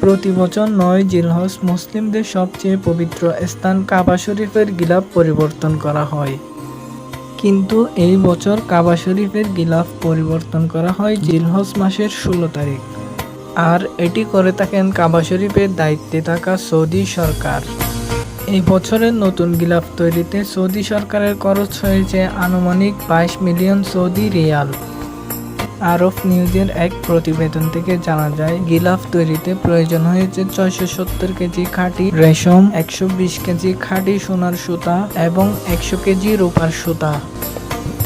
প্রতি বছর ৯ জিলহজ মুসলিমদের সবচেয়ে পবিত্র স্থান কাবা শরীফের গিলাফ পরিবর্তন করা হয়। কিন্তু এই বছর কাবা শরীফের গিলাফ পরিবর্তন করা হয় জিলহজ মাসের ১৬ তারিখ। আর এটি করে থাকেন কাবা শরীফের দায়িত্বে থাকা সৌদি সরকার। এই বছরের নতুন গিলাফ তৈরিতে সৌদি সরকারের খরচ হয়েছে আনুমানিক ২২ মিলিয়ন সৌদি রিয়াল। আরব নিউজের এক প্রতিবেদন থেকে জানা যায়, গিলাফ তৈরিতে প্রয়োজন হয়েছে ৬৭০ কেজি খাঁটি রেশম, ১২০ কেজি খাঁটি সোনার সুতা এবং ১০০ কেজি রূপার সুতা।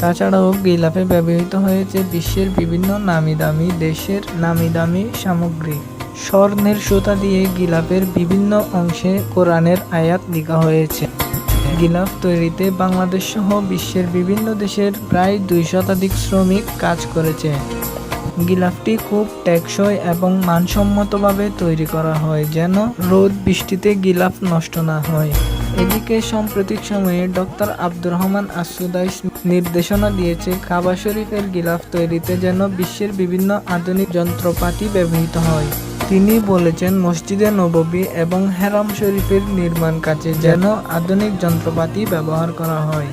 তাছাড়াও গিলাফে ব্যবহৃত হয়েছে বিশ্বের বিভিন্ন নামিদামি দেশের নামিদামি সামগ্রী। স্বর্ণের সুতা দিয়ে গিলাফের বিভিন্ন অংশে কোরআনের আয়াত লেখা হয়েছে। গিলাফ তৈরিতে বাংলাদেশ সহ বিশ্বের বিভিন্ন দেশের প্রায় ২ শতাধিক শ্রমিক কাজ করেছে। গিলাফটি খুব টেকসই এবং মানসম্মতভাবে তৈরি করা হয় যেন রোদ বৃষ্টিতে গিলাফ নষ্ট না হয়। এদিকে সাম্প্রতিক সময়ে ডক্টর আব্দুর রহমান আস-সুদাইস নির্দেশনা দিয়েছে কাবা শরীফের গিলাফ তৈরিতে যেন বিশ্বের বিভিন্ন আধুনিক যন্ত্রপাতি ব্যবহৃত হয়। তিনি বলেছেন, মসজিদে নববী এবং হেরাম শরীফের নির্মাণ কাজে যেন আধুনিক যন্ত্রপাতি ব্যবহার করা হয়।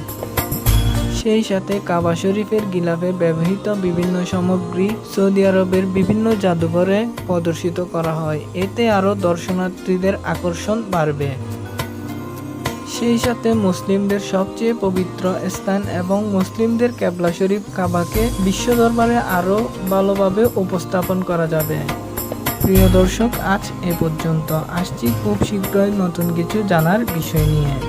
সেই সাথে কাবা শরীফের গিলাফে ব্যবহৃত বিভিন্ন সামগ্রী সৌদি আরবের বিভিন্ন জাদুঘরে প্রদর্শিত করা হয়। এতে আরও দর্শনার্থীদের আকর্ষণ বাড়বে। সেই সাথে মুসলিমদের সবচেয়ে পবিত্র স্থান এবং মুসলিমদের কিবলা শরীফ কাবাকে বিশ্ব দরবারে আরও ভালোভাবে উপস্থাপন করা যাবে। প্রিয় দর্শক, আজ এ পর্যন্ত। আসছি খুব শীঘ্রই নতুন কিছু জানার বিষয় নিয়ে।